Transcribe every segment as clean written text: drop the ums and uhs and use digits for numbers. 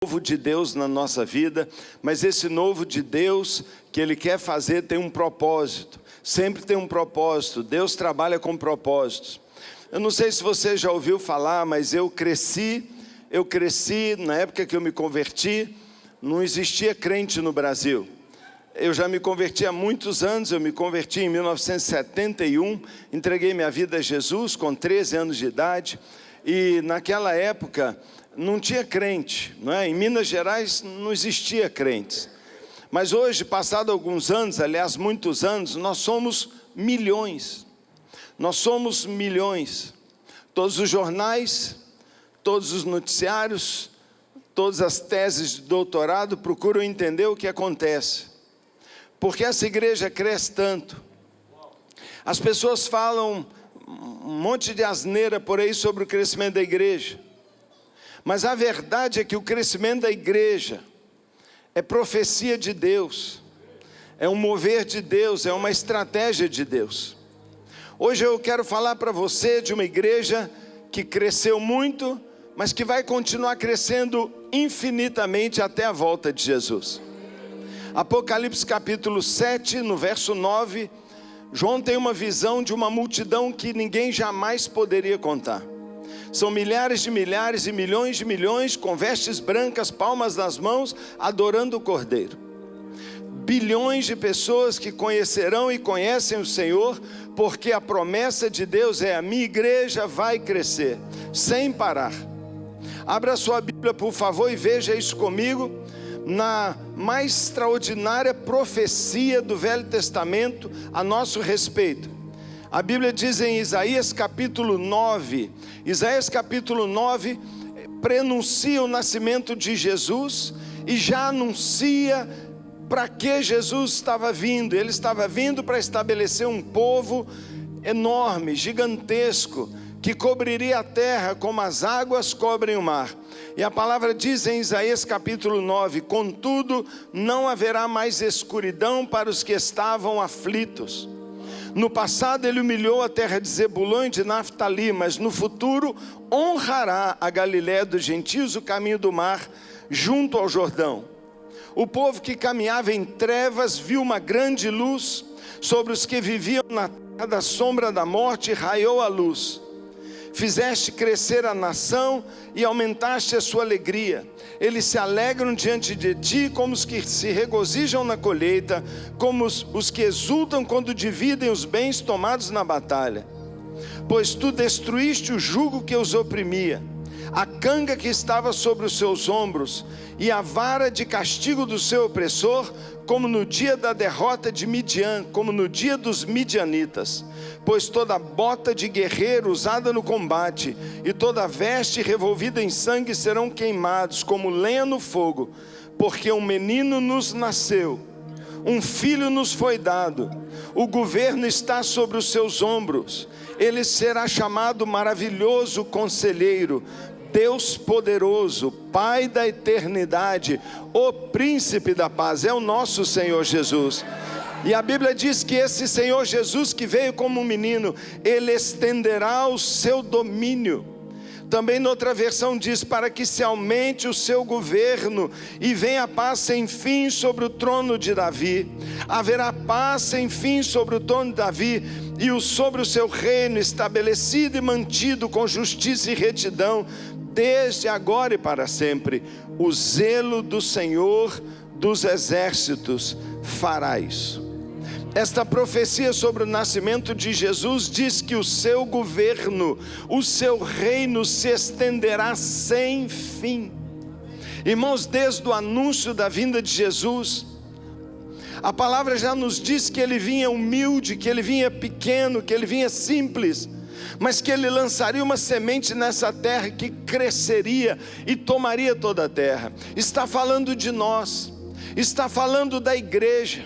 Novo de Deus na nossa vida, mas esse novo de Deus que Ele quer fazer tem um propósito, sempre tem um propósito. Deus trabalha com propósitos. Eu não sei se você já ouviu falar, mas eu cresci na época que eu me converti, não existia crente no Brasil. Eu já me converti há muitos anos, eu me converti em 1971, entreguei minha vida a Jesus com 13 anos de idade, e naquela época não tinha crente, não é? Em Minas Gerais não existia crentes. Mas hoje, passado alguns anos, aliás, muitos anos, nós somos milhões. Nós somos milhões. Todos os jornais, todos os noticiários, todas as teses de doutorado procuram entender o que acontece. Porque essa igreja cresce tanto. As pessoas falam um monte de asneira por aí sobre o crescimento da igreja. Mas a verdade é que o crescimento da igreja é profecia de Deus, é um mover de Deus, é uma estratégia de Deus. Hoje eu quero falar para você de uma igreja que cresceu muito, mas que vai continuar crescendo infinitamente até a volta de Jesus. Apocalipse capítulo 7, no verso 9, João tem uma visão de uma multidão que ninguém jamais poderia contar. São milhares de milhares e milhões de milhões, com vestes brancas, palmas nas mãos, adorando o Cordeiro. Bilhões de pessoas que conhecerão e conhecem o Senhor, porque a promessa de Deus é: a minha igreja vai crescer, sem parar. Abra sua Bíblia, por favor, e veja isso comigo, na mais extraordinária profecia do Velho Testamento a nosso respeito. A Bíblia diz em Isaías capítulo 9, Isaías capítulo 9 prenuncia o nascimento de Jesus e já anuncia para que Jesus estava vindo. Ele estava vindo para estabelecer um povo enorme, gigantesco, que cobriria a terra como as águas cobrem o mar. E a palavra diz em Isaías capítulo 9: contudo, não haverá mais escuridão para os que estavam aflitos. No passado ele humilhou a terra de Zebulon e de Naftali, mas no futuro honrará a Galiléia dos gentios, o caminho do mar, junto ao Jordão. O povo que caminhava em trevas viu uma grande luz, sobre os que viviam na terra da sombra da morte raiou a luz. Fizeste crescer a nação e aumentaste a sua alegria. Eles se alegram diante de ti como os que se regozijam na colheita, como os que exultam quando dividem os bens tomados na batalha. Pois tu destruíste o jugo que os oprimia, a canga que estava sobre os seus ombros, e a vara de castigo do seu opressor, como no dia da derrota de Midian, como no dia dos midianitas. Pois toda bota de guerreiro usada no combate, e toda veste revolvida em sangue serão queimados, como lenha no fogo, porque um menino nos nasceu, um filho nos foi dado, o governo está sobre os seus ombros, ele será chamado maravilhoso conselheiro, Deus poderoso, Pai da eternidade, o príncipe da paz. É o nosso Senhor Jesus. E a Bíblia diz que esse Senhor Jesus que veio como um menino, Ele estenderá o seu domínio. Também noutra versão diz: para que se aumente o seu governo e venha a paz sem fim sobre o trono de Davi. Haverá paz sem fim sobre o trono de Davi e sobre o seu reino, estabelecido e mantido com justiça e retidão, desde agora e para sempre. O zelo do Senhor dos exércitos fará isso. Esta profecia sobre o nascimento de Jesus diz que o seu governo, o seu reino se estenderá sem fim. Irmãos, desde o anúncio da vinda de Jesus, a palavra já nos diz que ele vinha humilde, que ele vinha pequeno, que ele vinha simples, mas que ele lançaria uma semente nessa terra que cresceria e tomaria toda a terra. Está falando de nós, está falando da igreja.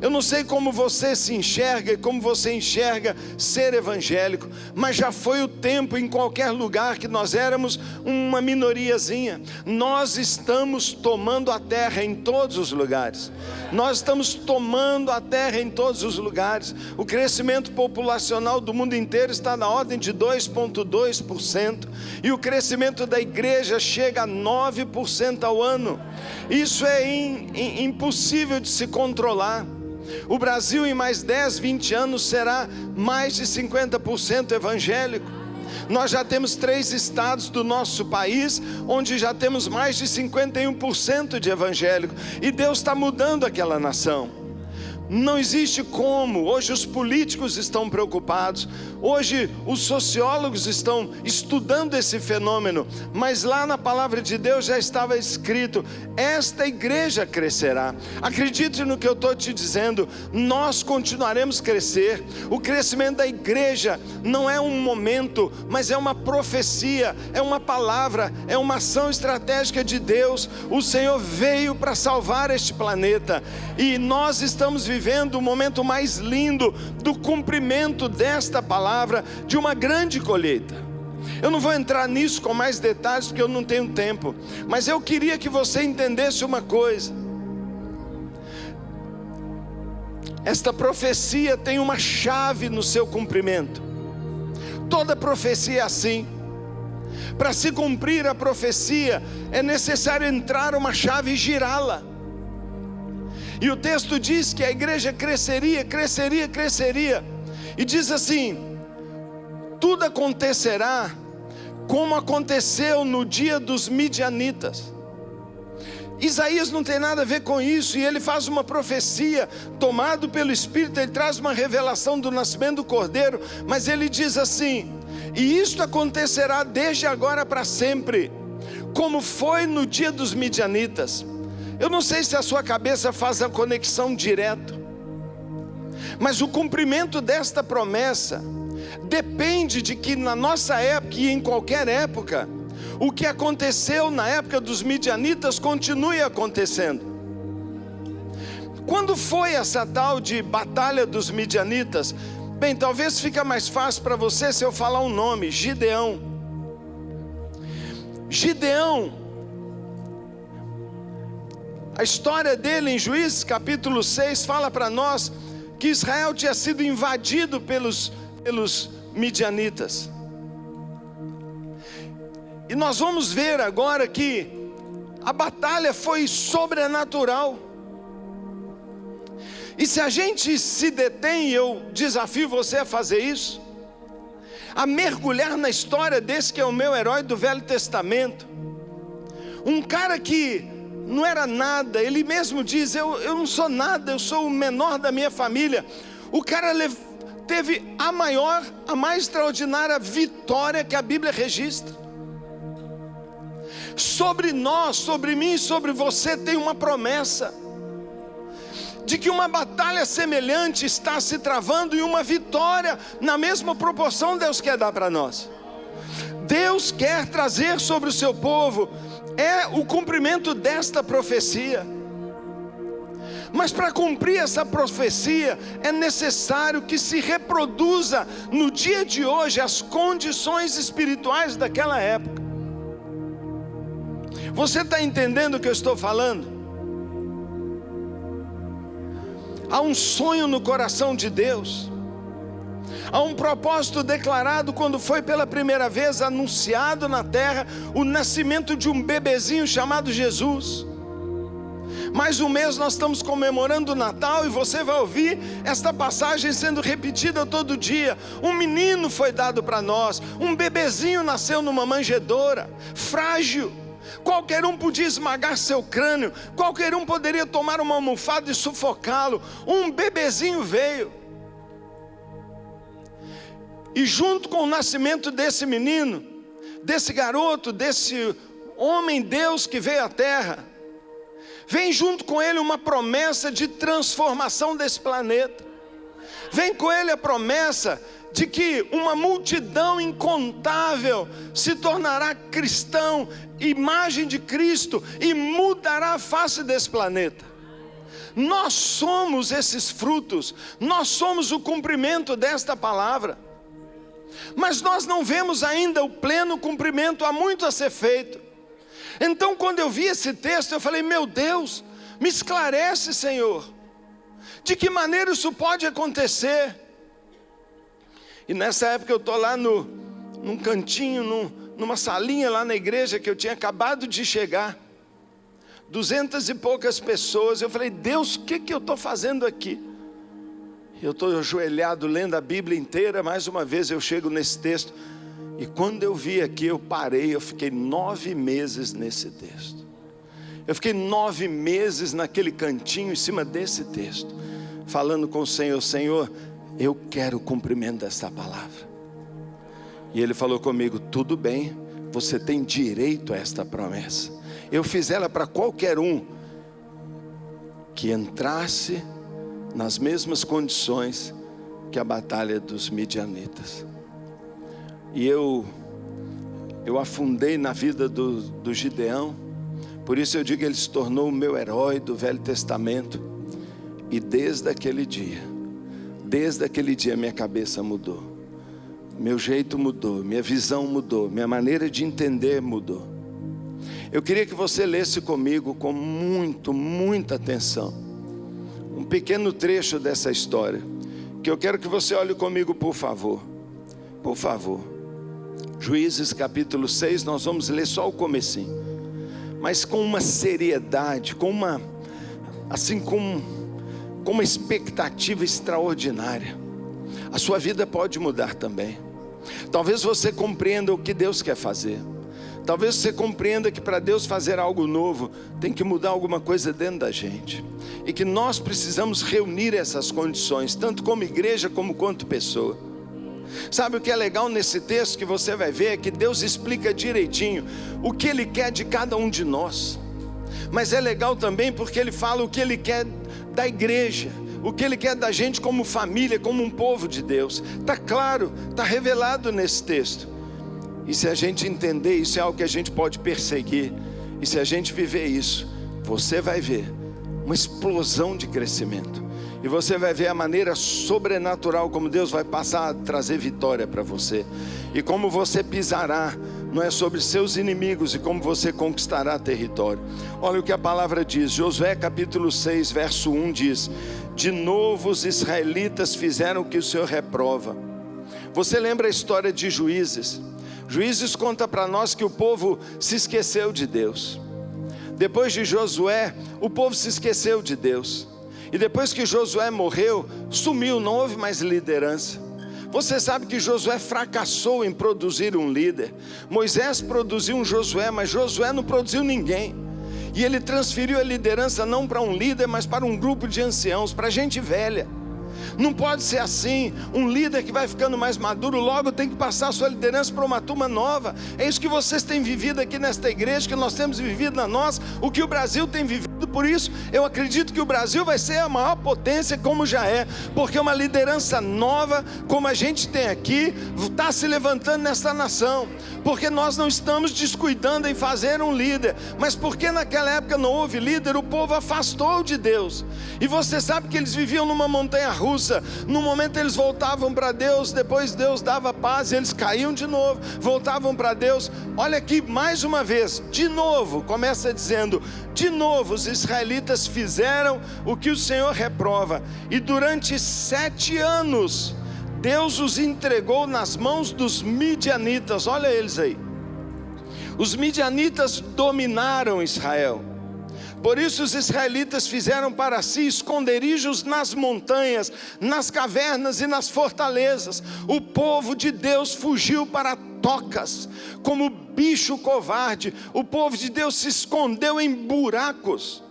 Eu não sei como você se enxerga e como você enxerga ser evangélico, mas já foi o tempo em qualquer lugar que nós éramos uma minoriazinha. Nós estamos tomando a terra em todos os lugares. Nós estamos tomando a terra em todos os lugares. O crescimento populacional do mundo inteiro está na ordem de 2,2%. E o crescimento da igreja chega a 9% ao ano. Isso é impossível de se controlar. O Brasil em mais 10, 20 anos será mais de 50% evangélico. Nós já temos 3 estados do nosso país onde já temos mais de 51% de evangélico. E Deus está mudando aquela nação. Não existe como. Hoje os políticos estão preocupados. Hoje os sociólogos estão estudando esse fenômeno. Mas lá na palavra de Deus já estava escrito: esta igreja crescerá. Acredite no que eu estou te dizendo. Nós continuaremos a crescer. O crescimento da igreja não é um momento, mas é uma profecia, é uma palavra, é uma ação estratégica de Deus. O Senhor veio para salvar este planeta. E nós estamos vivendo o momento mais lindo do cumprimento desta palavra, de uma grande colheita. Eu não vou entrar nisso com mais detalhes porque eu não tenho tempo, mas eu queria que você entendesse uma coisa. Esta profecia tem uma chave no seu cumprimento. Toda profecia é assim. Para se cumprir a profecia é necessário entrar uma chave e girá-la. E o texto diz que a igreja cresceria, cresceria, cresceria. E diz assim: tudo acontecerá como aconteceu no dia dos midianitas. Isaías não tem nada a ver com isso, e ele faz uma profecia, tomado pelo Espírito, ele traz uma revelação do nascimento do Cordeiro, mas ele diz assim: e isto acontecerá desde agora para sempre, como foi no dia dos midianitas. Eu não sei se a sua cabeça faz a conexão direto, mas o cumprimento desta promessa depende de que na nossa época e em qualquer época, o que aconteceu na época dos midianitas continue acontecendo. Quando foi essa tal de batalha dos midianitas? Bem, talvez fica mais fácil para você se eu falar um nome: Gideão. Gideão, a história dele em Juízes capítulo 6 fala para nós que Israel tinha sido invadido pelos midianitas. E nós vamos ver agora que a batalha foi sobrenatural. E se a gente se detém, eu desafio você a fazer isso, a mergulhar na história desse que é o meu herói do Velho Testamento. Um cara que não era nada, ele mesmo diz: eu não sou nada, eu sou o menor da minha família. O cara teve a mais extraordinária vitória que a Bíblia registra. Sobre nós, sobre mim, sobre você tem uma promessa de que uma batalha semelhante está se travando e uma vitória na mesma proporção Deus quer dar para nós. Deus quer trazer sobre o seu povo o cumprimento desta profecia. Mas para cumprir essa profecia é necessário que se reproduza no dia de hoje as condições espirituais daquela época. Você está entendendo o que eu estou falando? Há um sonho no coração de Deus. Há um propósito declarado quando foi pela primeira vez anunciado na terra o nascimento de um bebezinho chamado Jesus. Mais um mês nós estamos comemorando o Natal e você vai ouvir esta passagem sendo repetida todo dia. Um menino foi dado para nós, um bebezinho nasceu numa manjedoura, frágil. Qualquer um podia esmagar seu crânio, qualquer um poderia tomar uma almofada e sufocá-lo. Um bebezinho veio. E junto com o nascimento desse menino, desse garoto, desse homem Deus que veio à terra, vem junto com ele uma promessa de transformação desse planeta. Vem com ele a promessa de que uma multidão incontável se tornará cristão, imagem de Cristo, e mudará a face desse planeta. Nós somos esses frutos, nós somos o cumprimento desta palavra. Mas nós não vemos ainda o pleno cumprimento, há muito a ser feito. Então quando eu vi esse texto, eu falei, meu Deus, me esclarece, Senhor, de que maneira isso pode acontecer? E nessa época eu estou lá num cantinho, numa salinha lá na igreja que eu tinha acabado de chegar, 200 e poucas pessoas. Eu falei, Deus, o que eu estou fazendo aqui? Eu estou ajoelhado lendo a Bíblia inteira. Mais uma vez eu chego nesse texto, e quando eu vi aqui, eu parei. Eu fiquei 9 meses nesse texto. Eu fiquei 9 meses naquele cantinho, em cima desse texto, falando com o Senhor, Senhor, eu quero o cumprimento dessa palavra. E Ele falou comigo, tudo bem, você tem direito a esta promessa. Eu fiz ela para qualquer um que entrasse nas mesmas condições que a batalha dos midianitas. E eu afundei na vida do Gideão. Por isso eu digo, ele se tornou o meu herói do Velho Testamento. E desde aquele dia minha cabeça mudou, meu jeito mudou, minha visão mudou, minha maneira de entender mudou. Eu queria que você lesse comigo com muita atenção um pequeno trecho dessa história, que eu quero que você olhe comigo, por favor. Por favor. Juízes capítulo 6, nós vamos ler só o comecinho, mas com uma seriedade, com uma expectativa extraordinária. A sua vida pode mudar também. Talvez você compreenda o que Deus quer fazer. Talvez você compreenda que para Deus fazer algo novo, tem que mudar alguma coisa dentro da gente. E que nós precisamos reunir essas condições, tanto como igreja, como quanto pessoa. Sabe o que é legal nesse texto que você vai ver? É que Deus explica direitinho o que Ele quer de cada um de nós. Mas é legal também porque Ele fala o que Ele quer da igreja, o que Ele quer da gente como família, como um povo de Deus. Está claro, está revelado nesse texto. E se a gente entender, isso é algo que a gente pode perseguir. E se a gente viver isso, você vai ver uma explosão de crescimento. E você vai ver a maneira sobrenatural como Deus vai passar a trazer vitória para você. E como você pisará, não é, sobre seus inimigos, e como você conquistará território. Olha o que a palavra diz. Josué capítulo 6, verso 1 diz: de novo os israelitas fizeram o que o Senhor reprova. Você lembra a história de Juízes? Juízes conta para nós que o povo se esqueceu de Deus. Depois de Josué, o povo se esqueceu de Deus. E depois que Josué morreu, sumiu, não houve mais liderança. Você sabe que Josué fracassou em produzir um líder. Moisés produziu um Josué, mas Josué não produziu ninguém. E ele transferiu a liderança não para um líder, mas para um grupo de anciãos, para gente velha. Não pode ser assim. Um líder que vai ficando mais maduro, logo tem que passar a sua liderança para uma turma nova. É isso que vocês têm vivido aqui nesta igreja, que nós temos vivido na nossa, o que o Brasil tem vivido. Por isso eu acredito que o Brasil vai ser a maior potência, como já é, porque uma liderança nova, como a gente tem aqui, está se levantando nessa nação. Porque nós não estamos descuidando em fazer um líder, mas porque naquela época não houve líder, o povo afastou de Deus. E você sabe que eles viviam numa montanha russa. No momento eles voltavam para Deus, depois Deus dava paz e eles caíam de novo, voltavam para Deus. Olha aqui mais uma vez, de novo, começa dizendo: de novo os israelitas fizeram o que o Senhor reprova. E durante 7 anos Deus os entregou nas mãos dos midianitas. Olha eles aí. Os midianitas dominaram Israel. Por isso os israelitas fizeram para si esconderijos nas montanhas, nas cavernas e nas fortalezas. O povo de Deus fugiu para tocas, como bicho covarde. O povo de Deus se escondeu em buracos.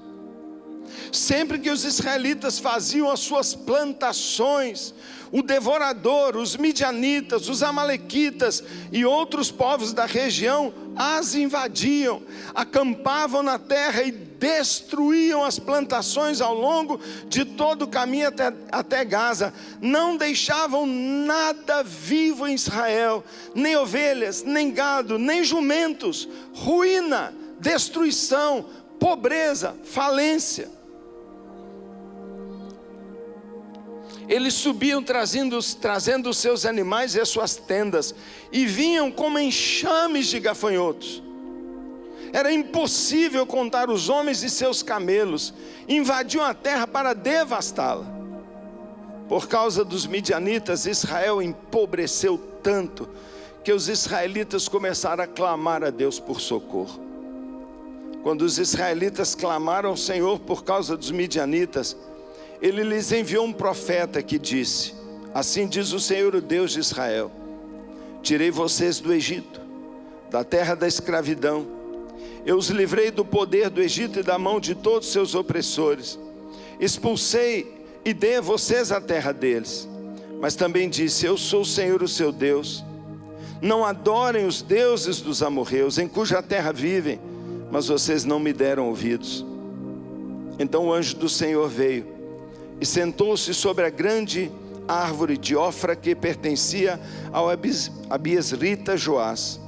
Sempre que os israelitas faziam as suas plantações, o devorador, os midianitas, os amalequitas e outros povos da região as invadiam, acampavam na terra e destruíam as plantações ao longo de todo o caminho até Gaza. Não deixavam nada vivo em Israel, nem ovelhas, nem gado, nem jumentos. Ruína, destruição, pobreza, falência. Eles subiam trazendo os seus animais e as suas tendas, e vinham como enxames de gafanhotos. Era impossível contar os homens e seus camelos. Invadiam a terra para devastá-la. Por causa dos midianitas, Israel empobreceu tanto que os israelitas começaram a clamar a Deus por socorro. Quando os israelitas clamaram ao Senhor por causa dos midianitas, Ele lhes enviou um profeta que disse: assim diz o Senhor, o Deus de Israel: tirei vocês do Egito, da terra da escravidão. Eu os livrei do poder do Egito e da mão de todos os seus opressores. Expulsei e dei a vocês a terra deles. Mas também disse: eu sou o Senhor, o seu Deus. Não adorem os deuses dos amorreus, em cuja terra vivem, mas vocês não me deram ouvidos. Então o anjo do Senhor veio e sentou-se sobre a grande árvore de Ofra que pertencia ao abiezrita Joás.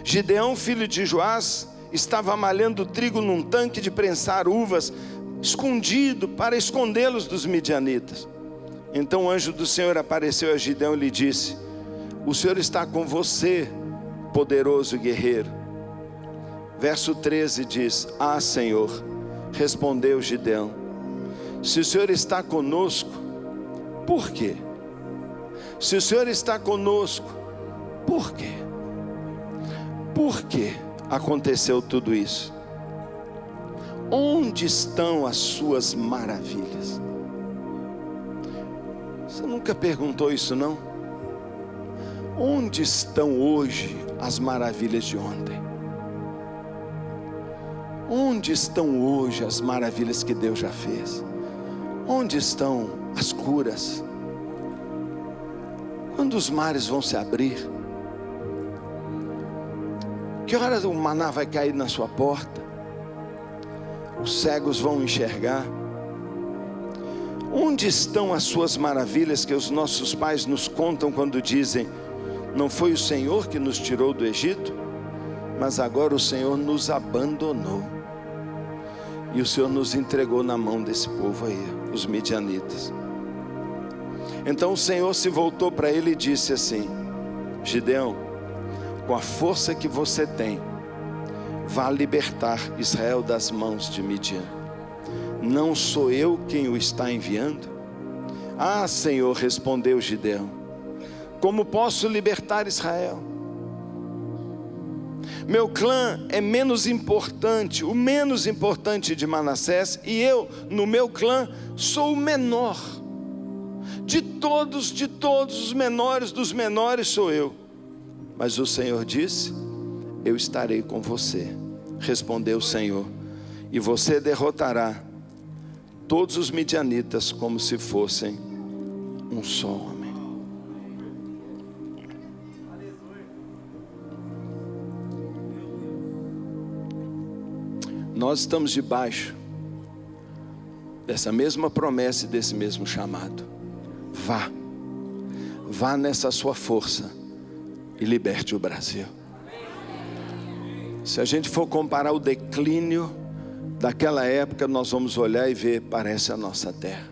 Gideão, filho de Joás, estava malhando trigo num tanque de prensar uvas, escondido para escondê-los dos midianitas. Então o anjo do Senhor apareceu a Gideão e lhe disse: o Senhor está com você, poderoso guerreiro. Verso 13 diz: ah, Senhor, respondeu Gideão, se o Senhor está conosco, por quê? Se o Senhor está conosco, por quê? Por que aconteceu tudo isso? Onde estão as suas maravilhas? Você nunca perguntou isso, não? Onde estão hoje as maravilhas de ontem? Onde estão hoje as maravilhas que Deus já fez? Onde estão as curas? Quando os mares vão se abrir? Que horas o maná vai cair na sua porta? Os cegos vão enxergar? Onde estão as suas maravilhas que os nossos pais nos contam quando dizem: não foi o Senhor que nos tirou do Egito, mas agora o Senhor nos abandonou e o Senhor nos entregou na mão desse povo aí, os midianitas. Então o Senhor se voltou para ele e disse assim: Gideão, com a força que você tem, vá libertar Israel das mãos de Midian. Não sou eu quem o está enviando? Ah, Senhor, respondeu Gideão, como posso libertar Israel? Meu clã é menos importante, o menos importante de Manassés, e eu, no meu clã, sou o menor. De todos os menores dos menores sou eu. Mas o Senhor disse: eu estarei com você, respondeu o Senhor, e você derrotará todos os midianitas como se fossem um só homem. Nós estamos debaixo dessa mesma promessa e desse mesmo chamado. Vá nessa sua força e liberte o Brasil. Se a gente for comparar o declínio daquela época, nós vamos olhar e ver, parece a nossa terra.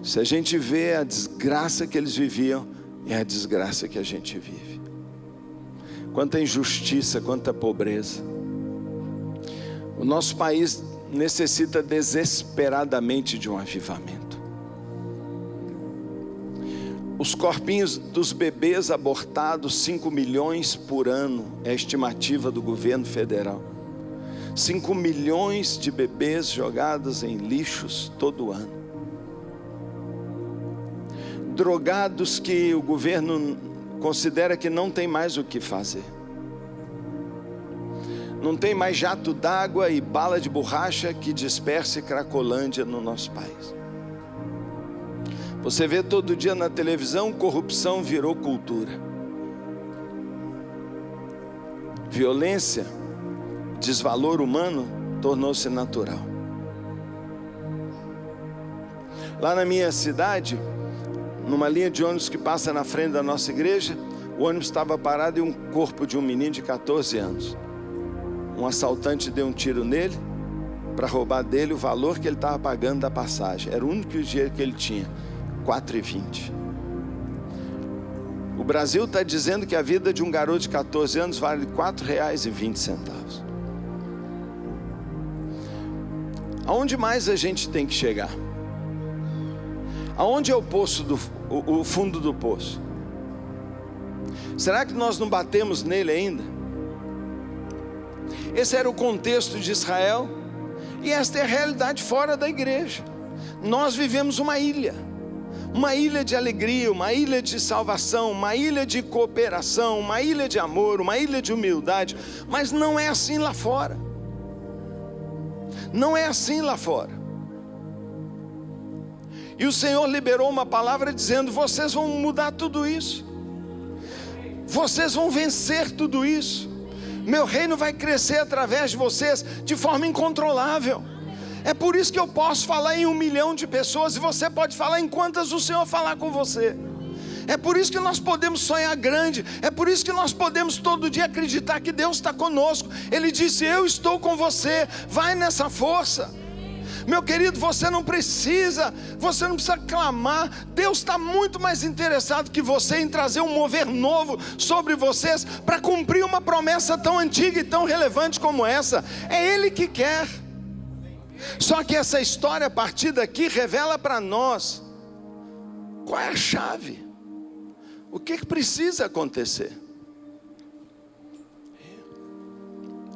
Se a gente vê a desgraça que eles viviam, é a desgraça que a gente vive. Quanta injustiça, quanta pobreza. O nosso país necessita desesperadamente de um avivamento. Os corpinhos dos bebês abortados, 5 milhões por ano, é a estimativa do governo federal. 5 milhões de bebês jogados em lixos todo ano. Drogados que o governo considera que não tem mais o que fazer. Não tem mais jato d'água e bala de borracha que disperse Cracolândia no nosso país. Você vê todo dia na televisão, corrupção virou cultura. Violência, desvalor humano tornou-se natural. Lá na minha cidade, numa linha de ônibus que passa na frente da nossa igreja, o ônibus estava parado e um corpo de um menino de 14 anos. Um assaltante deu um tiro nele, para roubar dele o valor que ele estava pagando da passagem. Era o único dinheiro que ele tinha, 4,20. O Brasil está dizendo que a vida de um garoto de 14 anos vale R$ 4,20. Aonde mais a gente tem que chegar? Aonde é o poço o fundo do poço? Será que nós não batemos nele ainda? Esse era o contexto de Israel, e esta é a realidade fora da igreja. Nós vivemos uma ilha de alegria, uma ilha de salvação, uma ilha de cooperação, uma ilha de amor, uma ilha de humildade, mas não é assim lá fora. Não é assim lá fora. E o Senhor liberou uma palavra dizendo: vocês vão mudar tudo isso, vocês vão vencer tudo isso, meu reino vai crescer através de vocês de forma incontrolável. É por isso que eu posso falar em 1 milhão de pessoas, e você pode falar em quantas o Senhor falar com você. É por isso que nós podemos sonhar grande, é por isso que nós podemos todo dia acreditar que Deus está conosco. Ele disse: eu estou com você, vai nessa força. Meu querido, você não precisa clamar. Deus está muito mais interessado que você em trazer um mover novo sobre vocês, para cumprir uma promessa tão antiga e tão relevante como essa. É Ele que quer. Só que essa história, a partir daqui, revela para nós qual é a chave, o que precisa acontecer.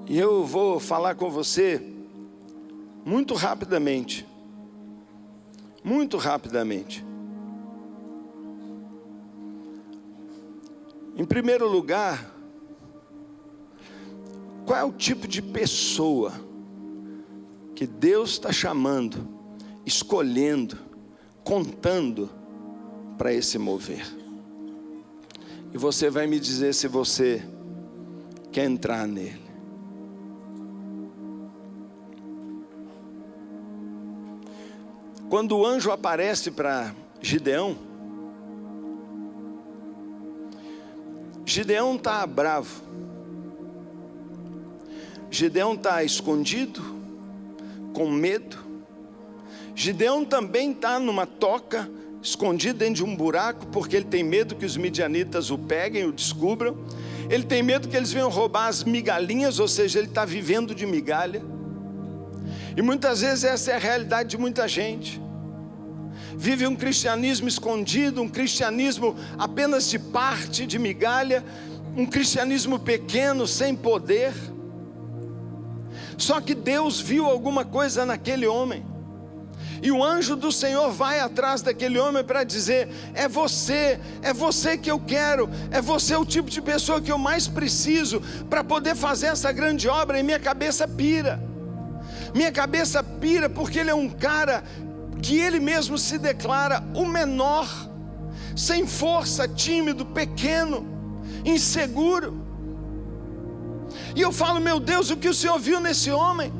E eu vou falar com você muito rapidamente. Em primeiro lugar, qual é o tipo de pessoa que Deus está chamando, escolhendo, contando para esse mover? E você vai me dizer se você quer entrar nele. Quando o anjo aparece para Gideão, Gideão está bravo, Gideão está escondido, com medo. Gideão também está numa toca, escondido dentro de um buraco, porque ele tem medo que os midianitas o peguem, o descubram. Ele tem medo que eles venham roubar as migalhinhas, ou seja, ele está vivendo de migalha. E muitas vezes essa é a realidade de muita gente. Vive um cristianismo escondido, um cristianismo apenas de parte, de migalha, um cristianismo pequeno, sem poder. Só que Deus viu alguma coisa naquele homem, e o anjo do Senhor vai atrás daquele homem para dizer: é você que eu quero, é você o tipo de pessoa que eu mais preciso para poder fazer essa grande obra. E minha cabeça pira, porque ele é um cara que ele mesmo se declara o menor, sem força, tímido, pequeno, inseguro. E eu falo: meu Deus, o que o Senhor viu nesse homem?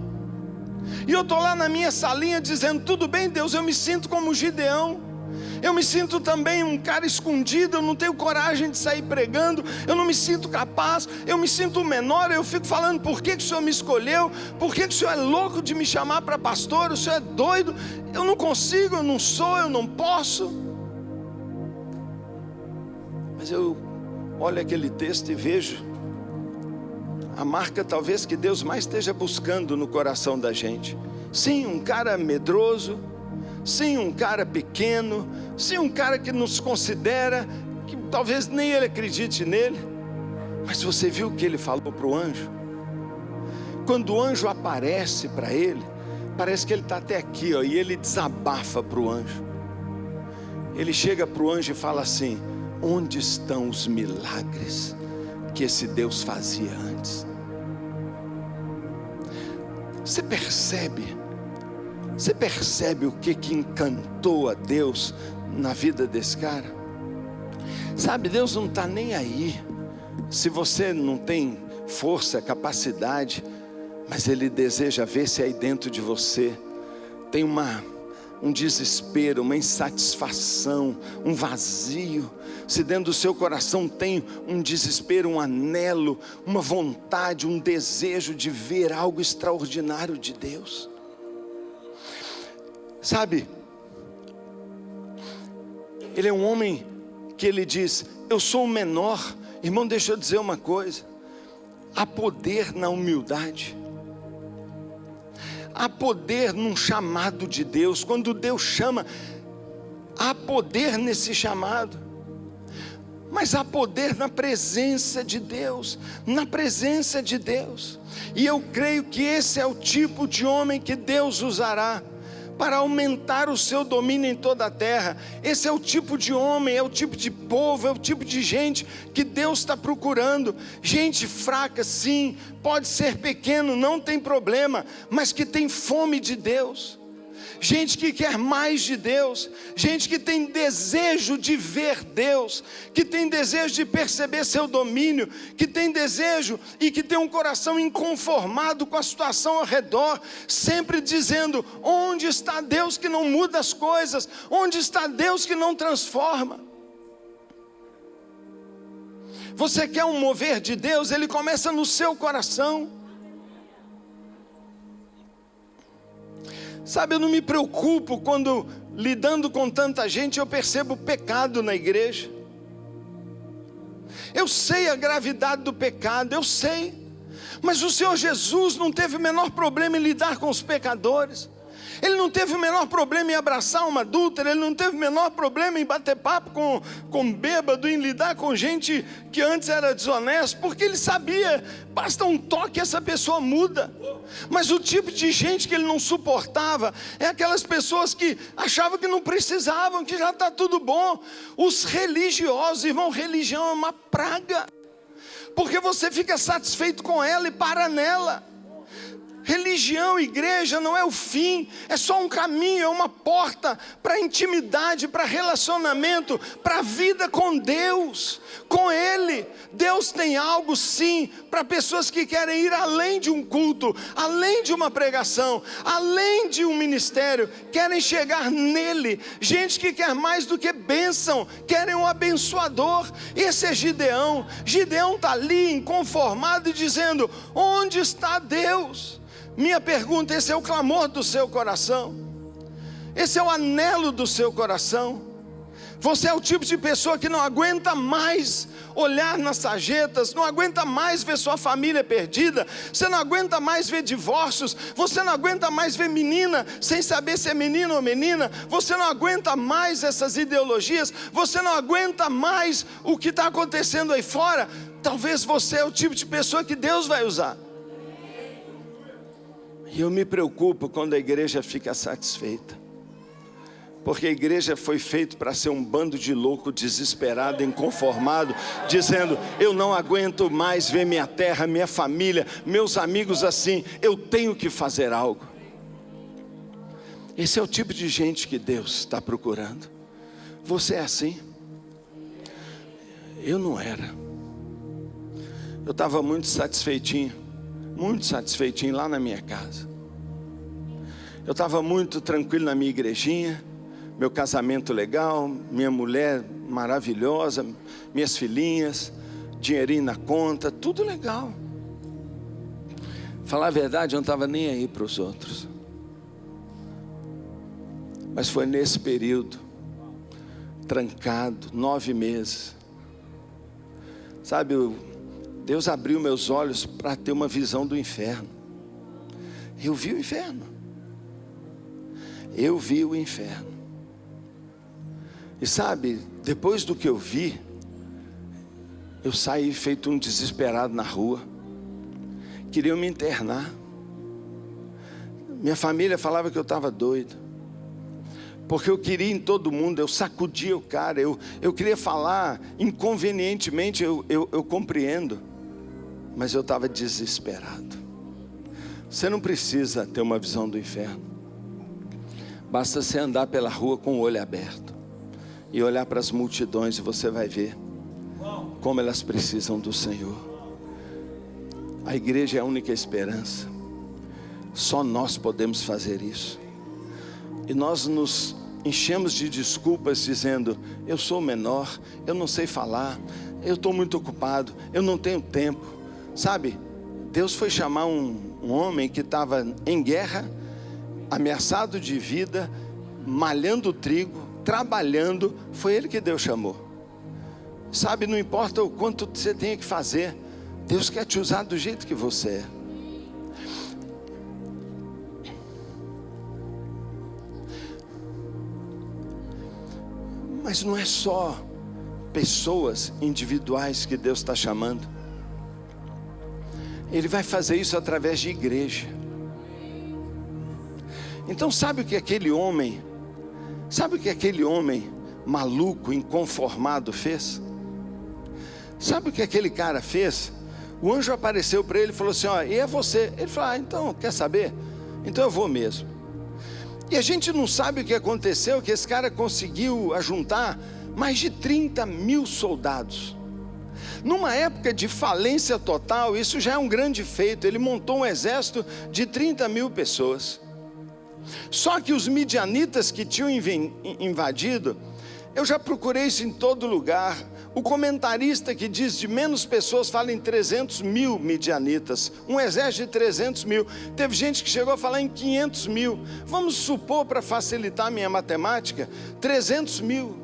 E eu estou lá na minha salinha dizendo: tudo bem, Deus, eu me sinto como Gideão, eu me sinto também um cara escondido, eu não tenho coragem de sair pregando, eu não me sinto capaz, eu me sinto menor. Eu fico falando: por que o Senhor me escolheu? Por que o Senhor é louco de me chamar para pastor? O Senhor é doido, eu não consigo, eu não sou, eu não posso. Mas eu olho aquele texto e vejo a marca talvez que Deus mais esteja buscando no coração da gente. Sim, um cara medroso, sim, um cara pequeno, sim, um cara que nos considera, que talvez nem ele acredite nele. Mas você viu o que ele falou para o anjo? Quando o anjo aparece para ele, parece que ele está até aqui, ó, e ele desabafa para o anjo. Ele chega para o anjo e fala assim: onde estão os milagres que esse Deus fazia antes? Você percebe o que encantou a Deus na vida desse cara? Sabe, Deus não está nem aí se você não tem força, capacidade, mas Ele deseja ver se aí dentro de você tem um desespero, uma insatisfação, um vazio. Se dentro do seu coração tem um desespero, um anelo, uma vontade, um desejo de ver algo extraordinário de Deus. Sabe, ele é um homem que ele diz, eu sou o menor. Irmão, deixa eu dizer uma coisa, há poder na humildade, há poder num chamado de Deus. Quando Deus chama, há poder nesse chamado, mas há poder na presença de Deus, na presença de Deus. E eu creio que esse é o tipo de homem que Deus usará para aumentar o seu domínio em toda a terra. Esse é o tipo de homem, é o tipo de povo, é o tipo de gente que Deus está procurando. Gente fraca, sim, pode ser pequeno, não tem problema, mas que tem fome de Deus. Gente que quer mais de Deus, gente que tem desejo de ver Deus, que tem desejo de perceber seu domínio, que tem desejo e que tem um coração inconformado com a situação ao redor, sempre dizendo, onde está Deus que não muda as coisas? Onde está Deus que não transforma? Você quer um mover de Deus? Ele começa no seu coração. Sabe, eu não me preocupo quando lidando com tanta gente eu percebo pecado na igreja. Eu sei a gravidade do pecado, eu sei, mas o Senhor Jesus não teve o menor problema em lidar com os pecadores. Ele não teve o menor problema em abraçar uma adúltera, ele não teve o menor problema em bater papo com bêbado, em lidar com gente que antes era desonesta, porque ele sabia, basta um toque essa pessoa muda. Mas o tipo de gente que ele não suportava é aquelas pessoas que achavam que não precisavam, que já está tudo bom. Os religiosos, irmão, religião é uma praga, porque você fica satisfeito com ela e para nela. Religião, igreja não é o fim, é só um caminho, é uma porta para intimidade, para relacionamento, para a vida com Deus, com Ele. Deus tem algo sim, para pessoas que querem ir além de um culto, além de uma pregação, além de um ministério, querem chegar nele. Gente que quer mais do que bênção, querem um abençoador. Esse é Gideão. Gideão está ali inconformado e dizendo, onde está Deus? Minha pergunta, esse é o clamor do seu coração? Esse é o anelo do seu coração? Você é o tipo de pessoa que não aguenta mais olhar nas sarjetas, não aguenta mais ver sua família perdida, você não aguenta mais ver divórcios, você não aguenta mais ver menina sem saber se é menino ou menina, você não aguenta mais essas ideologias, você não aguenta mais o que está acontecendo aí fora. Talvez você é o tipo de pessoa que Deus vai usar. E eu me preocupo quando a igreja fica satisfeita, porque a igreja foi feita para ser um bando de louco desesperado, inconformado, dizendo, eu não aguento mais ver minha terra, minha família, meus amigos assim, eu tenho que fazer algo. Esse é o tipo de gente que Deus está procurando. Você é assim? Eu não era. Eu estava muito satisfeitinho lá na minha casa. Eu estava muito tranquilo na minha igrejinha, meu casamento legal, minha mulher maravilhosa, minhas filhinhas, dinheirinho na conta, tudo legal. Falar a verdade, eu não estava nem aí para os outros. Mas foi nesse período, trancado, 9 meses, sabe, Deus abriu meus olhos para ter uma visão do inferno. Eu vi o inferno. Eu vi o inferno. E sabe, depois do que eu vi, eu saí feito um desesperado na rua. Queriam me internar. Minha família falava que eu estava doido, porque eu queria em todo mundo, eu sacudia o cara, eu queria falar inconvenientemente, eu compreendo, mas eu estava desesperado. Você não precisa ter uma visão do inferno, basta você andar pela rua com o olho aberto e olhar para as multidões, e você vai ver como elas precisam do Senhor. A igreja é a única esperança, só nós podemos fazer isso. E nós nos enchemos de desculpas dizendo, eu sou menor, eu não sei falar, eu estou muito ocupado, eu não tenho tempo. Sabe, Deus foi chamar um homem que estava em guerra, ameaçado de vida, malhando o trigo, trabalhando, foi ele que Deus chamou. Sabe, não importa o quanto você tenha que fazer, Deus quer te usar do jeito que você é. Mas não é só pessoas individuais que Deus está chamando. Ele vai fazer isso através de igreja. Então sabe o que aquele homem maluco, inconformado fez? Sabe o que aquele cara fez? O anjo apareceu para ele e falou assim, ó, e é você? Ele falou, então, quer saber? Então eu vou mesmo. E a gente não sabe o que aconteceu, que esse cara conseguiu ajuntar mais de 30 mil soldados. Numa época de falência total, isso já é um grande feito. Ele montou um exército de 30 mil pessoas. Só que os midianitas que tinham invadido, eu já procurei isso em todo lugar. O comentarista que diz de menos pessoas fala em 300 mil midianitas. Um exército de 300 mil. Teve gente que chegou a falar em 500 mil. Vamos supor, para facilitar a minha matemática, 300 mil.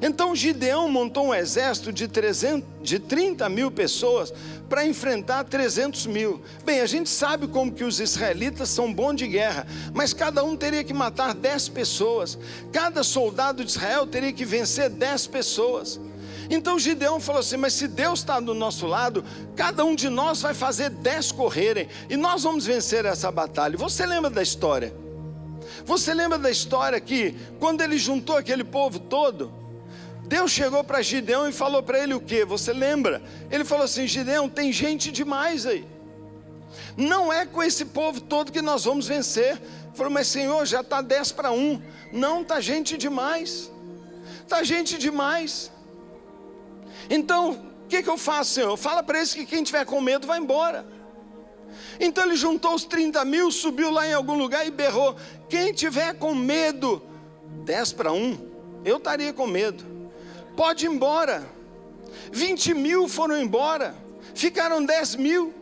Então Gideão montou um exército de 30 mil pessoas para enfrentar 300 mil. Bem, a gente sabe como que os israelitas são bons de guerra, mas cada um teria que matar 10 pessoas. Cada soldado de Israel teria que vencer 10 pessoas. Então Gideão falou assim, mas se Deus está do nosso lado, cada um de nós vai fazer 10 correrem, e nós vamos vencer essa batalha. Você lembra da história? Você lembra da história que, quando ele juntou aquele povo todo, Deus chegou para Gideão e falou para ele o quê? Você lembra? Ele falou assim, Gideão, tem gente demais aí. Não é com esse povo todo que nós vamos vencer. Ele falou, mas Senhor, já está 10-1. Não, está gente demais. Está gente demais. Então, o que eu faço, Senhor? Fala para eles que quem tiver com medo vai embora. Então ele juntou os 30 mil, subiu lá em algum lugar e berrou, quem tiver com medo, 10-1, eu estaria com medo. Pode ir embora. 20 mil foram embora, ficaram 10 mil.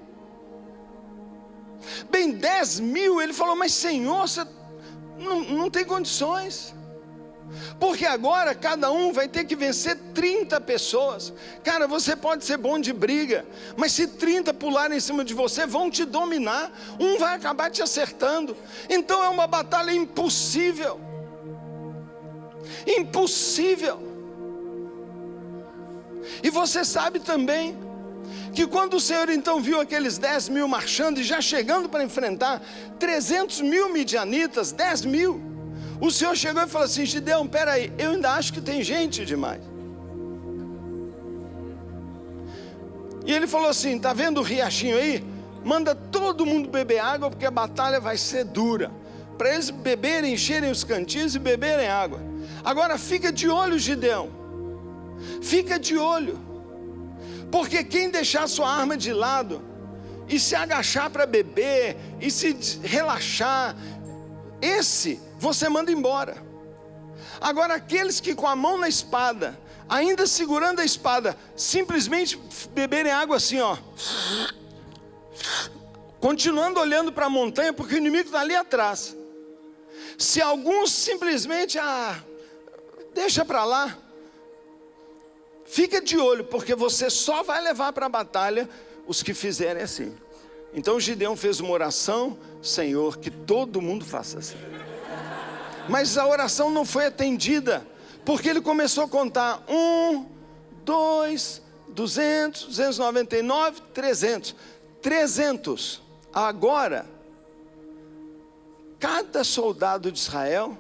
Bem, 10 mil, ele falou, mas Senhor, você não tem condições. Porque agora cada um vai ter que vencer 30 pessoas. Cara, você pode ser bom de briga, mas se 30 pularem em cima de você, vão te dominar. Um vai acabar te acertando. Então é uma batalha impossível. Impossível. E você sabe também que quando o Senhor então viu aqueles 10 mil marchando e já chegando para enfrentar 300 mil midianitas, 10 mil, o Senhor chegou e falou assim, Gideão, peraí, eu ainda acho que tem gente demais. E ele falou assim, tá vendo o riachinho aí? Manda todo mundo beber água, porque a batalha vai ser dura. Para eles beberem, encherem os cantis e beberem água. Agora fica de olho, Gideão. Fica de olho. Porque quem deixar sua arma de lado e se agachar para beber e se relaxar, esse você manda embora. Agora aqueles que com a mão na espada, ainda segurando a espada, simplesmente beberem água assim, ó, continuando olhando para a montanha, porque o inimigo está ali atrás. Se alguns simplesmente, deixa para lá, fica de olho, porque você só vai levar para a batalha os que fizerem assim. Então Gideão fez uma oração, Senhor, que todo mundo faça assim. Mas a oração não foi atendida, porque ele começou a contar 1, 2, 200, 299, 300. 300. Agora, cada soldado de Israel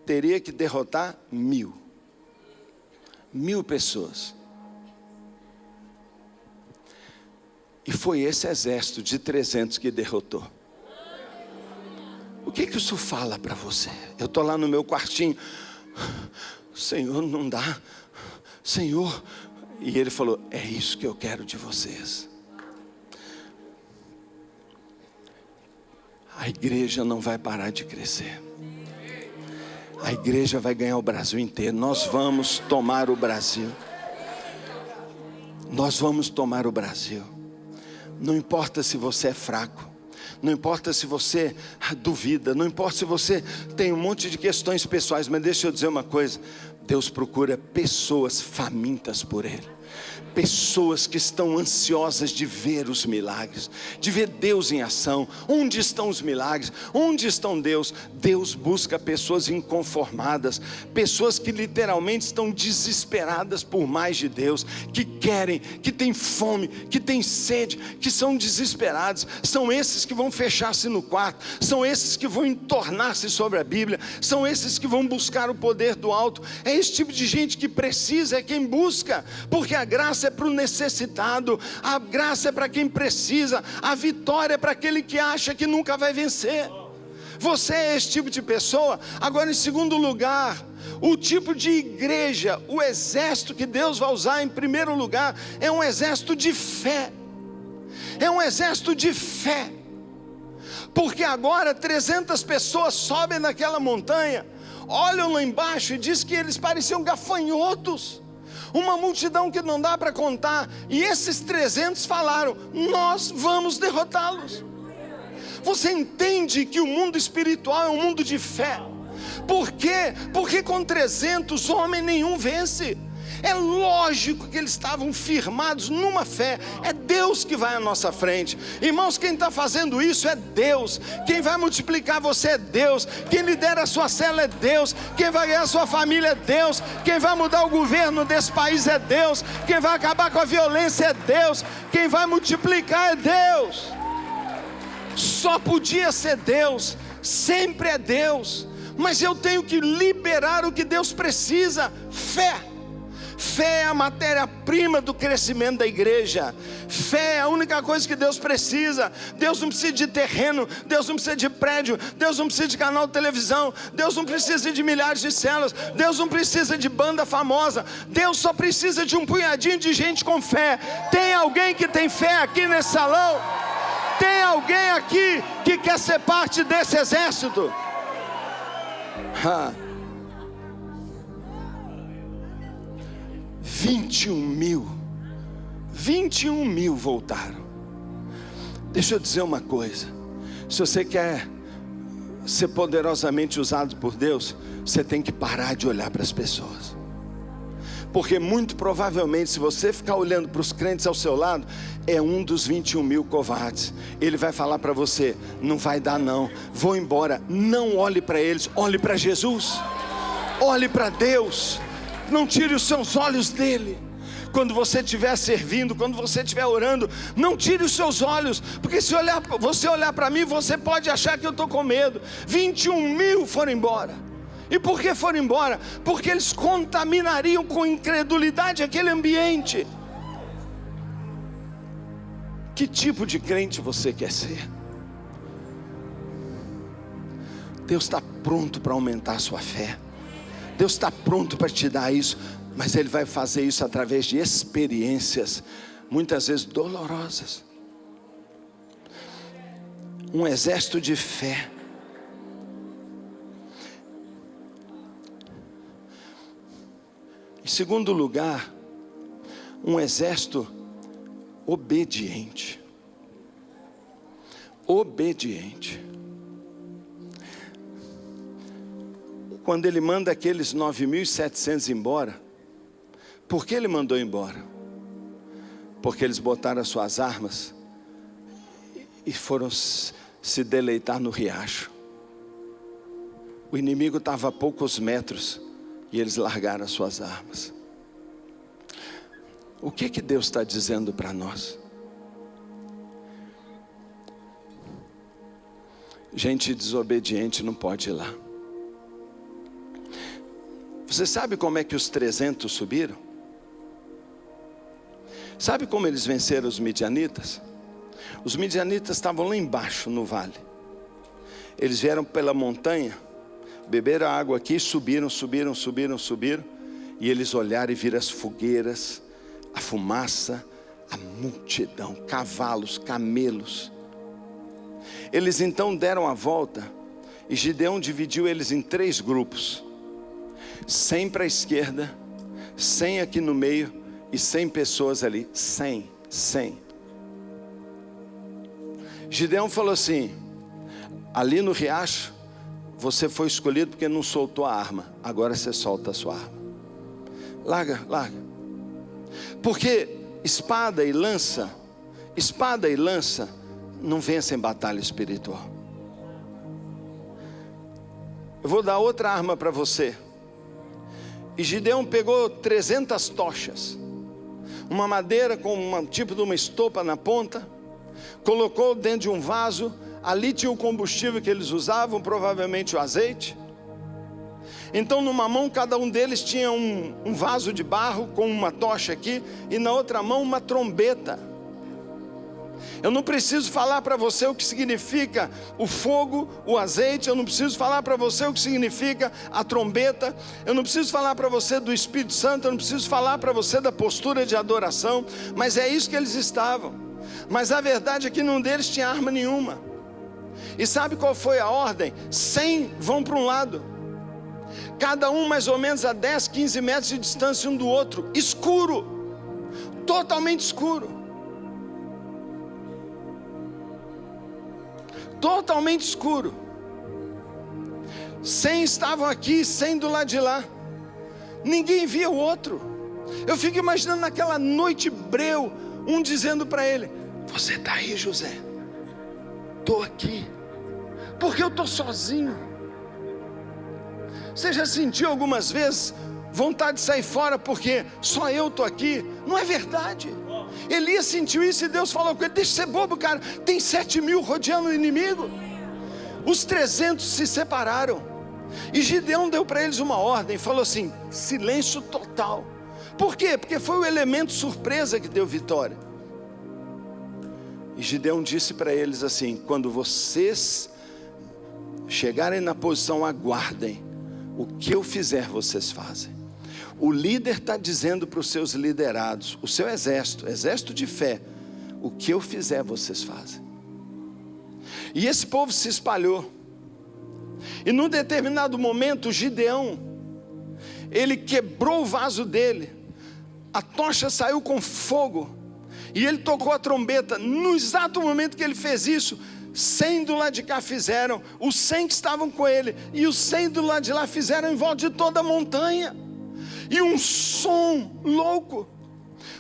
teria que derrotar 1000. 1000 pessoas. E foi esse exército de 300 que derrotou. O que isso fala para você? Eu estou lá no meu quartinho, Senhor, não dá, Senhor. E ele falou, é isso que eu quero de vocês. A igreja não vai parar de crescer. A igreja vai ganhar o Brasil inteiro. Nós vamos tomar o Brasil. Nós vamos tomar o Brasil. Não importa se você é fraco. não importa se você duvida, não importa se você tem um monte de questões pessoais, mas deixa eu dizer uma coisa: Deus procura pessoas famintas por Ele, pessoas que estão ansiosas de ver os milagres, de ver Deus em ação. Onde estão os milagres? Onde estão Deus? Deus busca pessoas inconformadas, pessoas que literalmente estão desesperadas por mais de Deus, que querem, que têm fome, que têm sede, que são desesperados. São esses que vão fechar-se no quarto, são esses que vão entornar-se sobre a Bíblia, são esses que vão buscar o poder do alto. É esse tipo de gente que precisa, é quem busca, porque a graça é para o necessitado, a graça é para quem precisa, a vitória é para aquele que acha que nunca vai vencer. Você é esse tipo de pessoa. Agora, em segundo lugar, o tipo de igreja, o exército que Deus vai usar em primeiro lugar, é um exército de fé. É um exército de fé, porque agora 300 pessoas sobem naquela montanha, olham lá embaixo e diz que eles pareciam gafanhotos, uma multidão que não dá para contar, e esses 300 falaram: nós vamos derrotá-los. Você entende que o mundo espiritual é um mundo de fé? Por quê? Porque com 300 homem nenhum vence. É lógico que eles estavam firmados numa fé. É Deus que vai à nossa frente. Irmãos, quem está fazendo isso é Deus. Quem vai multiplicar você é Deus. Quem lidera a sua célula é Deus. Quem vai ganhar a sua família é Deus. Quem vai mudar o governo desse país é Deus. Quem vai acabar com a violência é Deus. Quem vai multiplicar é Deus. Só podia ser Deus. Sempre é Deus. Mas eu tenho que liberar o que Deus precisa: fé. Fé é a matéria-prima do crescimento da igreja. Fé é a única coisa que Deus precisa. Deus não precisa de terreno, Deus não precisa de prédio, Deus não precisa de canal de televisão, Deus não precisa de milhares de células, Deus não precisa de banda famosa. Deus só precisa de um punhadinho de gente com fé. Tem alguém que tem fé aqui nesse salão? Tem alguém aqui que quer ser parte desse exército? 21 mil voltaram. Deixa eu dizer uma coisa: se você quer ser poderosamente usado por Deus, você tem que parar de olhar para as pessoas, porque muito provavelmente, se você ficar olhando para os crentes ao seu lado, é um dos 21 mil covardes. Ele vai falar para você: não vai dar não, vou embora. Não olhe para eles, olhe para Jesus, olhe para Deus. Não tire os seus olhos dele. Quando você estiver servindo, quando você estiver orando, não tire os seus olhos, porque se você olhar para mim, você pode achar que eu estou com medo. 21 mil foram embora. E por que foram embora? Porque eles contaminariam com incredulidade aquele ambiente. Que tipo de crente você quer ser? Deus está pronto para aumentar a sua fé. Deus está pronto para te dar isso, mas Ele vai fazer isso através de experiências, muitas vezes dolorosas. Um exército de fé. Em segundo lugar, um exército obediente. Obediente. Quando ele manda aqueles 9.700 embora, por que ele mandou embora? Porque eles botaram as suas armas e foram se deleitar no riacho. O inimigo estava a poucos metros e eles largaram as suas armas. O que Deus está dizendo para nós? Gente desobediente não pode ir lá. Você sabe como é que os 300 subiram? Sabe como eles venceram os midianitas? Os midianitas estavam lá embaixo no vale. Eles vieram pela montanha, beberam a água aqui, subiram. E eles olharam e viram as fogueiras, a fumaça, a multidão, cavalos, camelos. Eles então deram a volta e Gideão dividiu eles em 3 grupos. 100 para a esquerda, 100 aqui no meio e 100 pessoas ali. 100. Gideão falou assim: ali no riacho, você foi escolhido porque não soltou a arma, agora você solta a sua arma. Larga. Porque espada e lança não vencem batalha espiritual. Eu vou dar outra arma para você. E Gideão pegou 300 tochas, uma madeira com um tipo de uma estopa na ponta, colocou dentro de um vaso. Ali tinha o combustível que eles usavam, provavelmente o azeite. Então numa mão cada um deles tinha um vaso de barro com uma tocha aqui, e na outra mão uma trombeta. Eu não preciso falar para você o que significa o fogo, o azeite. Eu não preciso falar para você o que significa a trombeta. Eu não preciso falar para você do Espírito Santo. Eu não preciso falar para você da postura de adoração. Mas é isso que eles estavam. Mas a verdade é que nenhum deles tinha arma nenhuma. E sabe qual foi a ordem? 100 vão para um lado, cada um mais ou menos a 10, 15 metros de distância um do outro. Escuro, totalmente escuro. Totalmente escuro. 100 estavam aqui, 100 do lado de lá. Ninguém via o outro. Eu fico imaginando naquela noite breu, um dizendo para ele: você está aí, José? Estou aqui. Porque eu estou sozinho. Você já sentiu algumas vezes vontade de sair fora porque só eu estou aqui? Não é verdade. Elias sentiu isso e Deus falou com ele: deixa de ser bobo, cara, tem 7.000 rodeando o inimigo. Os 300 se separaram, e Gideão deu para eles uma ordem, falou assim: silêncio total. Por quê? Porque foi o elemento surpresa que deu vitória. E Gideão disse para eles assim: quando vocês chegarem na posição, aguardem, o que eu fizer vocês fazem. O líder está dizendo para os seus liderados, o seu exército de fé: o que eu fizer vocês fazem. E esse povo se espalhou. E num determinado momento, Gideão, ele quebrou o vaso dele, a tocha saiu com fogo, e ele tocou a trombeta. No exato momento que ele fez isso, 100 do lado de cá fizeram, os 100 que estavam com ele, e os 100 do lado de lá fizeram em volta de toda a montanha. E um som louco.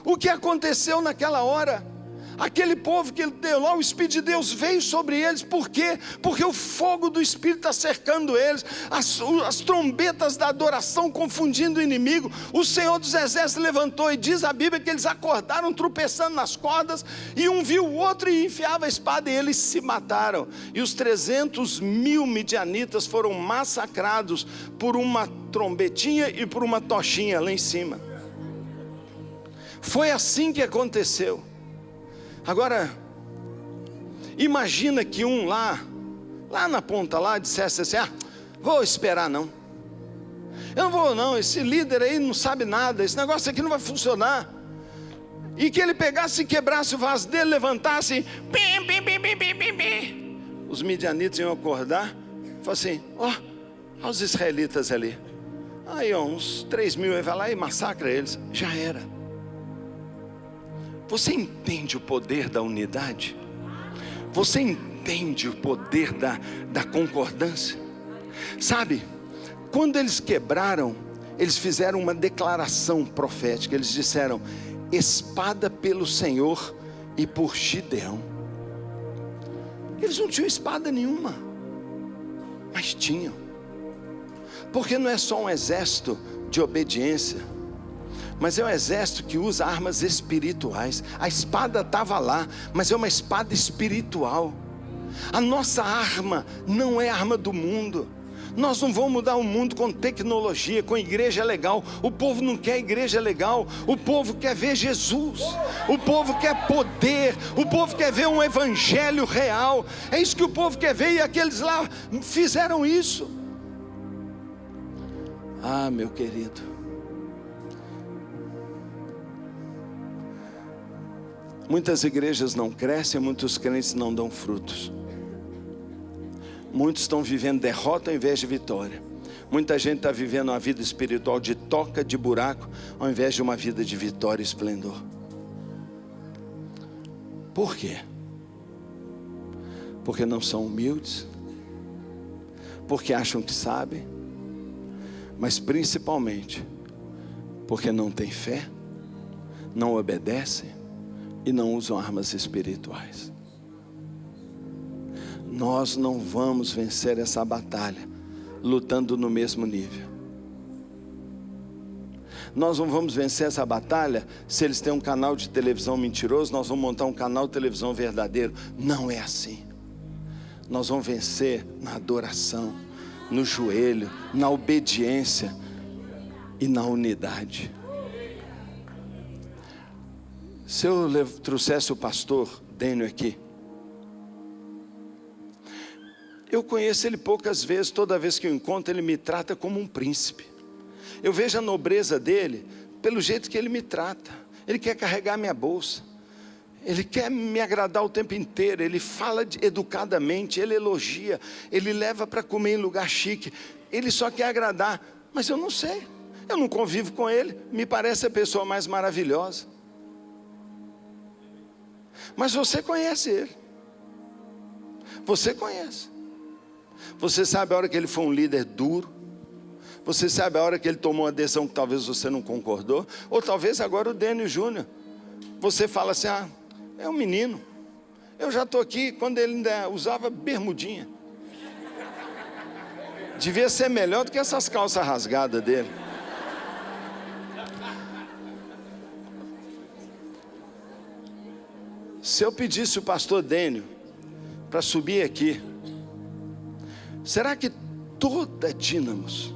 O que aconteceu naquela hora? Aquele povo que ele deu lá, o Espírito de Deus veio sobre eles. Por quê? Porque o fogo do Espírito está cercando eles, as trombetas da adoração confundindo o inimigo. O Senhor dos Exércitos levantou, e diz a Bíblia que eles acordaram tropeçando nas cordas, e um viu o outro e enfiava a espada, e eles se mataram. E os 300.000 midianitas foram massacrados por uma trombetinha e por uma tochinha lá em cima. Foi assim que aconteceu. Agora, imagina que um lá na ponta lá, dissesse assim: vou esperar não. Eu não vou não, esse líder aí não sabe nada, esse negócio aqui não vai funcionar. E que ele pegasse e quebrasse o vaso dele, levantasse, os midianitas iam acordar, e falar assim: olha os israelitas ali. Aí uns 3.000, ele vai lá e massacra eles. Já era. Você entende o poder da unidade? Você entende o poder da concordância? Sabe, quando eles quebraram, eles fizeram uma declaração profética. Eles disseram: espada pelo Senhor e por Gideão. Eles não tinham espada nenhuma, mas tinham. Porque não é só um exército de obediência, mas é um exército que usa armas espirituais. A espada estava lá, mas é uma espada espiritual. A nossa arma não é a arma do mundo. Nós não vamos mudar o mundo com tecnologia, com igreja legal. O povo não quer igreja legal, o povo quer ver Jesus. O povo quer poder, o povo quer ver um evangelho real. É isso que o povo quer ver, e aqueles lá fizeram isso. Ah, meu querido, muitas igrejas não crescem, muitos crentes não dão frutos. Muitos estão vivendo derrota ao invés de vitória. Muita gente está vivendo uma vida espiritual de toca, de buraco, ao invés de uma vida de vitória e esplendor. Por quê? Porque não são humildes, porque acham que sabem, mas principalmente porque não têm fé, não obedecem e não usam armas espirituais. Nós não vamos vencer essa batalha lutando no mesmo nível. Nós não vamos vencer essa batalha se eles têm um canal de televisão mentiroso, nós vamos montar um canal de televisão verdadeiro. Não é assim. Nós vamos vencer na adoração, no joelho, na obediência e na unidade. Se eu trouxesse o pastor Dênio aqui, eu conheço ele poucas vezes, toda vez que eu encontro ele me trata como um príncipe. Eu vejo a nobreza dele pelo jeito que ele me trata. Ele quer carregar minha bolsa, ele quer me agradar o tempo inteiro, ele fala educadamente, ele elogia, ele leva para comer em lugar chique, ele só quer agradar, mas eu não sei, eu não convivo com ele, me parece a pessoa mais maravilhosa. Mas você conhece ele, você conhece, você sabe a hora que ele foi um líder duro, você sabe a hora que ele tomou uma decisão que talvez você não concordou, ou talvez agora o Dênio Júnior, você fala assim, é um menino, eu já estou aqui quando ele ainda usava bermudinha, devia ser melhor do que essas calças rasgadas dele. Se eu pedisse o pastor Dênio para subir aqui, será que toda Dínamos,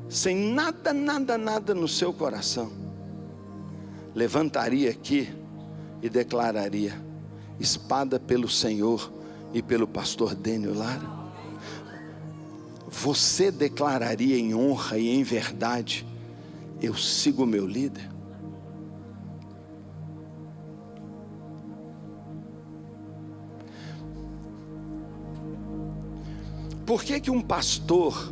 sem nada no seu coração, levantaria aqui e declararia: espada pelo Senhor e pelo pastor Dênio Lara? Você declararia em honra e em verdade: eu sigo o meu líder? Por que um pastor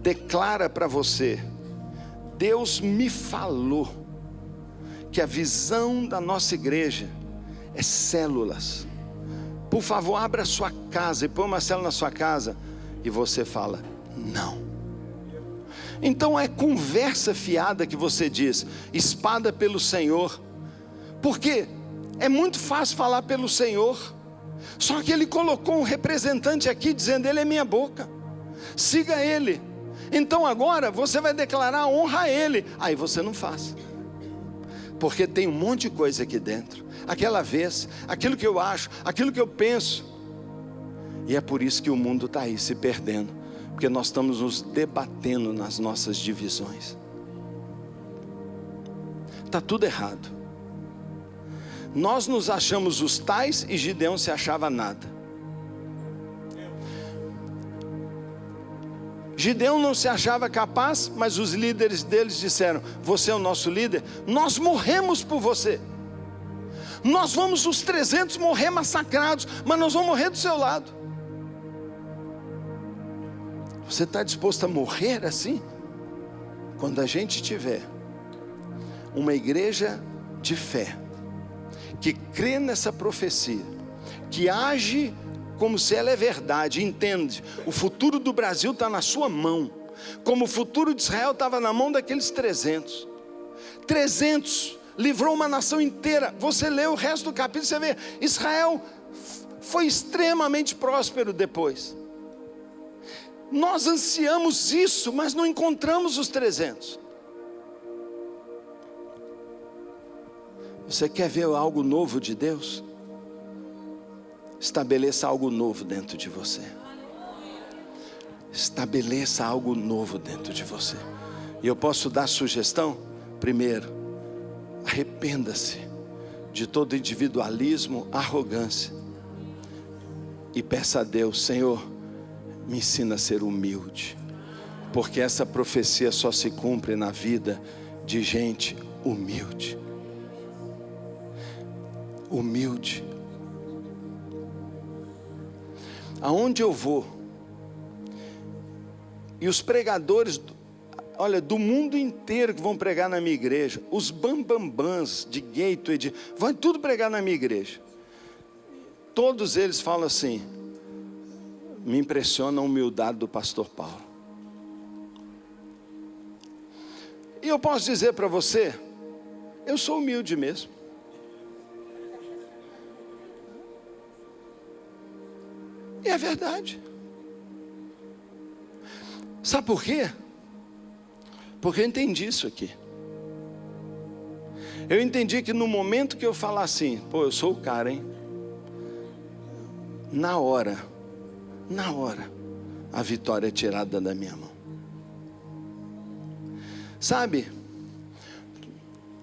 declara para você: Deus me falou que a visão da nossa igreja é células, por favor abra a sua casa e põe uma célula na sua casa, e você fala não? Então é conversa fiada que você diz espada pelo Senhor, porque é muito fácil falar pelo Senhor, só que ele colocou um representante aqui dizendo: ele é minha boca, siga ele. Então agora você vai declarar honra a ele, aí você não faz, porque tem um monte de coisa aqui dentro, aquela vez, aquilo que eu acho, aquilo que eu penso, e é por isso que o mundo está aí se perdendo, porque nós estamos nos debatendo nas nossas divisões, está tudo errado. Nós nos achamos os tais e Gideão se achava nada. Gideão não se achava capaz, mas os líderes deles disseram: você é o nosso líder, nós morremos por você, nós vamos os 300 morrer massacrados, mas nós vamos morrer do seu lado. Você está disposto a morrer assim? Quando a gente tiver uma igreja de fé, que crê nessa profecia, que age como se ela é verdade, entende, o futuro do Brasil está na sua mão, como o futuro de Israel estava na mão daqueles 300 livrou uma nação inteira. Você lê o resto do capítulo, você vê, Israel foi extremamente próspero depois. Nós ansiamos isso, mas não encontramos os 300. Você quer ver algo novo de Deus? Estabeleça algo novo dentro de você. Estabeleça algo novo dentro de você. E eu posso dar sugestão? Primeiro, arrependa-se de todo individualismo, arrogância, e peça a Deus: Senhor, me ensina a ser humilde, porque essa profecia só se cumpre na vida de gente humilde. Humilde. Aonde eu vou, e os pregadores, olha, do mundo inteiro que vão pregar na minha igreja, os bambambãs de Gateway, vão tudo pregar na minha igreja. todos eles falam assim: me impressiona a humildade do pastor Paulo. E eu posso dizer para você, eu sou humilde mesmo. E é verdade. Sabe por quê? Porque eu entendi isso aqui. Eu entendi que no momento que eu falar assim, pô, eu sou o cara, hein? Na hora, a vitória é tirada da minha mão. Sabe,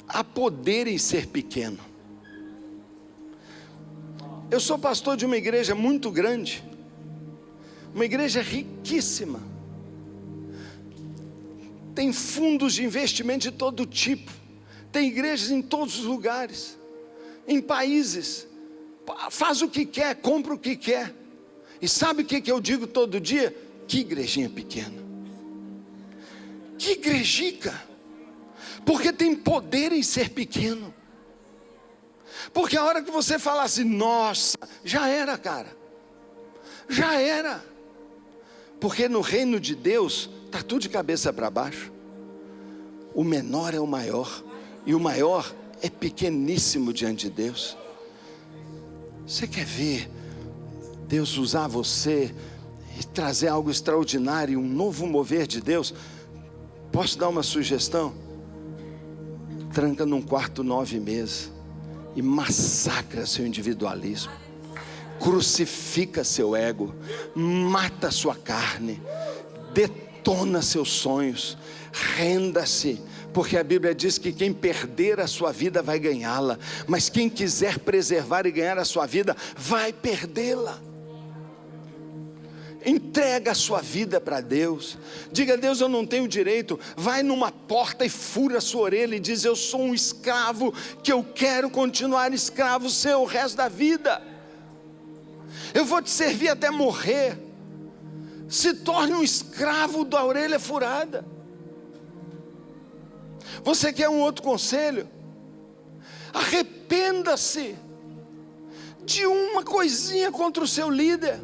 há poder em ser pequeno. Eu sou pastor de uma igreja muito grande, uma igreja riquíssima, tem fundos de investimento de todo tipo, tem igrejas em todos os lugares, em países, faz o que quer, compra o que quer. E sabe o que eu digo todo dia? Que igrejinha pequena, que igrejica, porque tem poder em ser pequeno. Porque a hora que você falar assim, nossa, já era, cara, já era. Porque no reino de Deus está tudo de cabeça para baixo. O menor é o maior, e o maior é pequeníssimo diante de Deus. Você quer ver Deus usar você e trazer algo extraordinário, um novo mover de Deus? Posso dar uma sugestão? Tranca num quarto 9 meses e massacra seu individualismo, crucifica seu ego, mata sua carne, detona seus sonhos, renda-se, porque a Bíblia diz que quem perder a sua vida vai ganhá-la, mas quem quiser preservar e ganhar a sua vida vai perdê-la. Entrega a sua vida para Deus. Diga a Deus, eu não tenho direito. Vai numa porta e fura a sua orelha e diz, eu sou um escravo, que eu quero continuar escravo seu o resto da vida. Eu vou te servir até morrer. Se torne um escravo da orelha furada. Você quer um outro conselho? Arrependa-se de uma coisinha contra o seu líder.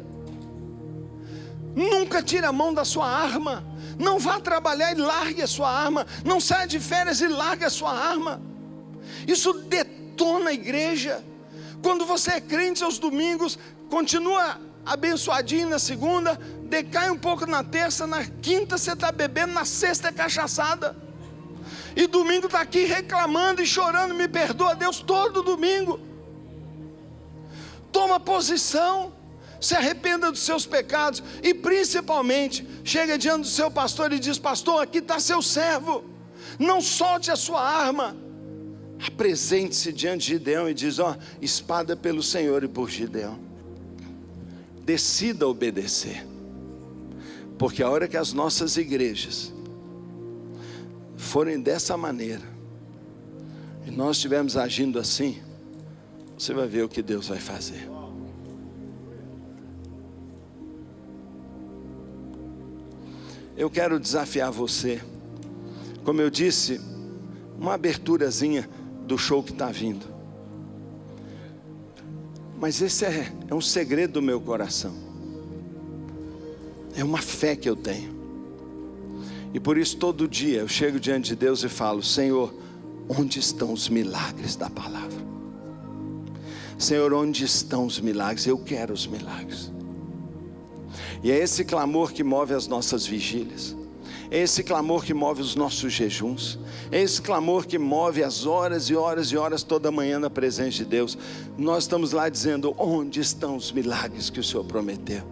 Nunca tire a mão da sua arma. Não vá trabalhar e largue a sua arma. Não saia de férias e largue a sua arma. Isso detona a igreja. Quando você é crente aos domingos, continua abençoadinho na segunda, decai um pouco na terça, na quinta você está bebendo, na sexta é cachaçada. E domingo está aqui reclamando e chorando, me perdoa Deus, todo domingo. Toma posição. Se arrependa dos seus pecados e principalmente chega diante do seu pastor e diz, pastor, aqui está seu servo, não solte a sua arma. Apresente-se diante de Gideão e diz, ó, espada pelo Senhor e por Gideão. Decida obedecer, porque a hora que as nossas igrejas forem dessa maneira e nós estivermos agindo assim, você vai ver o que Deus vai fazer. Eu quero desafiar você, como eu disse, uma aberturazinha do show que está vindo. Mas esse é um segredo do meu coração. É uma fé que eu tenho. E por isso todo dia eu chego diante de Deus e falo, Senhor, onde estão os milagres da palavra? Senhor, onde estão os milagres? Eu quero os milagres. E é esse clamor que move as nossas vigílias, é esse clamor que move os nossos jejuns, é esse clamor que move as horas e horas e horas toda manhã na presença de Deus. Nós estamos lá dizendo, onde estão os milagres que o Senhor prometeu?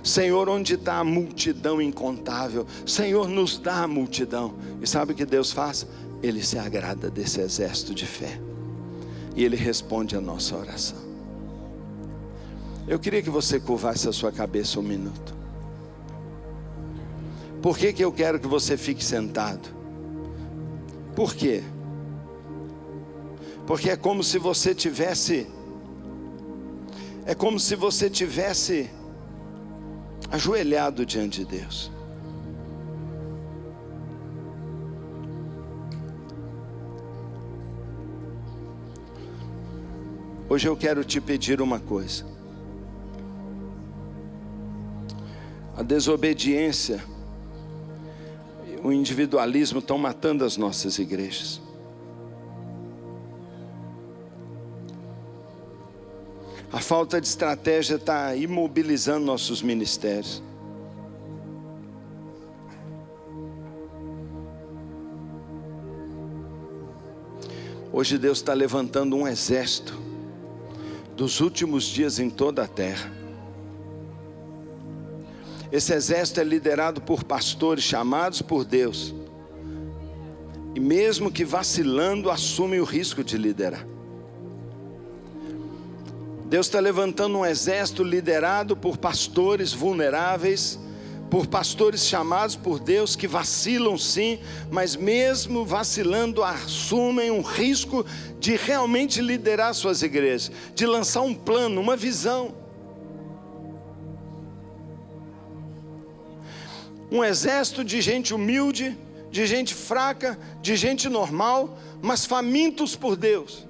Senhor, onde está a multidão incontável? Senhor, nos dá a multidão. E sabe o que Deus faz? Ele se agrada desse exército de fé, e Ele responde a nossa oração. Eu queria que você curvasse a sua cabeça um minuto. Por que eu quero que você fique sentado? Por quê? Porque é como se você tivesse ajoelhado diante de Deus. Hoje eu quero te pedir uma coisa. A desobediência, o individualismo estão matando as nossas igrejas. A falta de estratégia está imobilizando nossos ministérios. Hoje Deus está levantando um exército dos últimos dias em toda a terra. Esse exército é liderado por pastores chamados por Deus, e mesmo que vacilando, assumem o risco de liderar. Deus está levantando um exército liderado por pastores vulneráveis, por pastores chamados por Deus, que vacilam sim, mas mesmo vacilando, assumem um risco de realmente liderar suas igrejas, de lançar um plano, uma visão. Um exército de gente humilde, de gente fraca, de gente normal, mas famintos por Deus.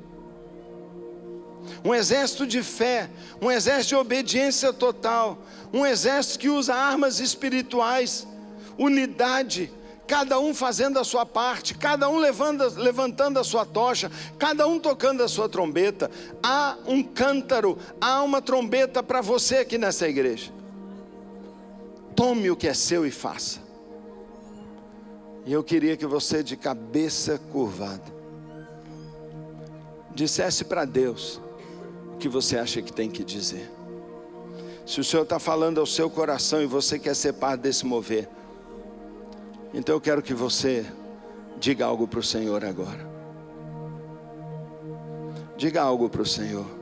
Um exército de fé, um exército de obediência total, um exército que usa armas espirituais, unidade, cada um fazendo a sua parte, cada um levantando a sua tocha, cada um tocando a sua trombeta. Há um cântaro, há uma trombeta para você aqui nessa igreja. Tome o que é seu e faça. E eu queria que você, de cabeça curvada, dissesse para Deus o que você acha que tem que dizer. Se o Senhor está falando ao seu coração e você quer ser parte desse mover, então eu quero que você diga algo para o Senhor agora. Diga algo para o Senhor.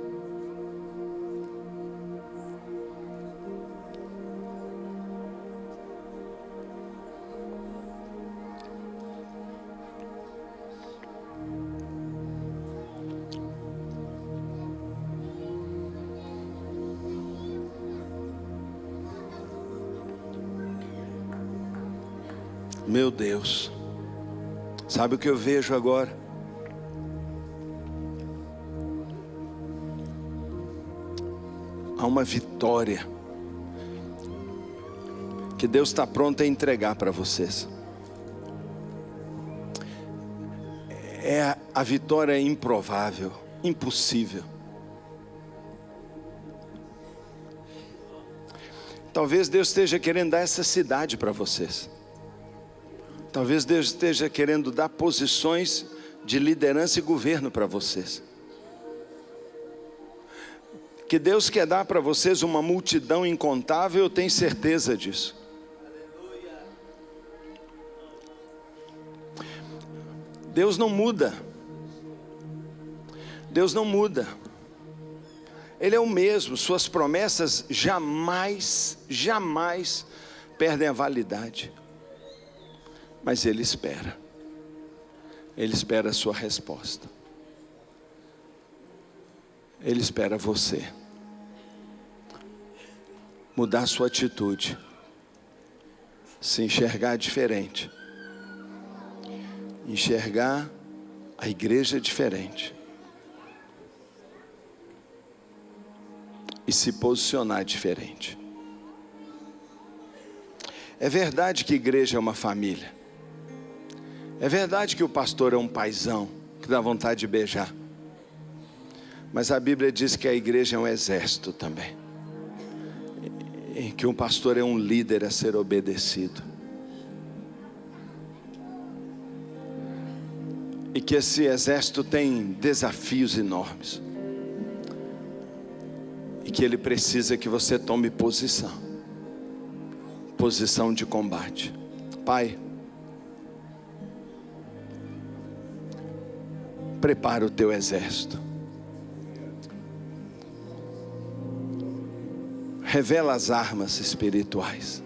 Meu Deus, sabe o que eu vejo agora? Há uma vitória que Deus está pronto a entregar para vocês. A vitória é improvável, impossível. Talvez Deus esteja querendo dar essa cidade para vocês. Talvez Deus esteja querendo dar posições de liderança e governo para vocês. Que Deus quer dar para vocês uma multidão incontável, eu tenho certeza disso. Deus não muda. Deus não muda. Ele é o mesmo, suas promessas jamais perdem a validade. Mas Ele espera a sua resposta. Ele espera você mudar sua atitude, se enxergar diferente, enxergar a igreja diferente e se posicionar diferente. É verdade que igreja é uma família. É verdade que o pastor é um paizão que dá vontade de beijar. Mas a Bíblia diz que a igreja é um exército também, em que um pastor é um líder a ser obedecido. E que esse exército tem desafios enormes. E que ele precisa que você tome posição de combate. Pai, prepara o teu exército. Revela as armas espirituais.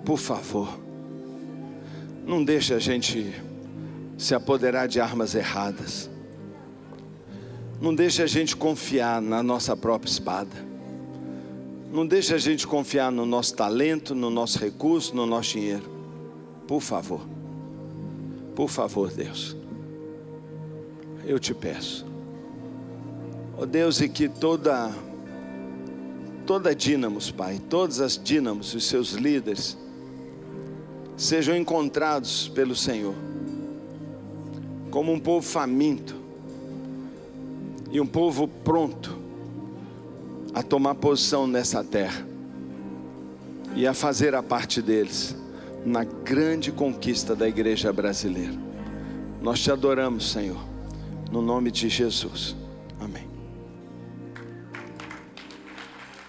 Por favor, não deixe a gente se apoderar de armas erradas. Não deixe a gente confiar na nossa própria espada. Não deixe a gente confiar no nosso talento, no nosso recurso, no nosso dinheiro. Por favor, Deus, eu te peço. Ó Deus, e que todo toda a Dínamos, Pai, todas as Dínamos e os seus líderes sejam encontrados pelo Senhor como um povo faminto e um povo pronto a tomar posição nessa terra e a fazer a parte deles na grande conquista da igreja brasileira. Nós te adoramos, Senhor, no nome de Jesus.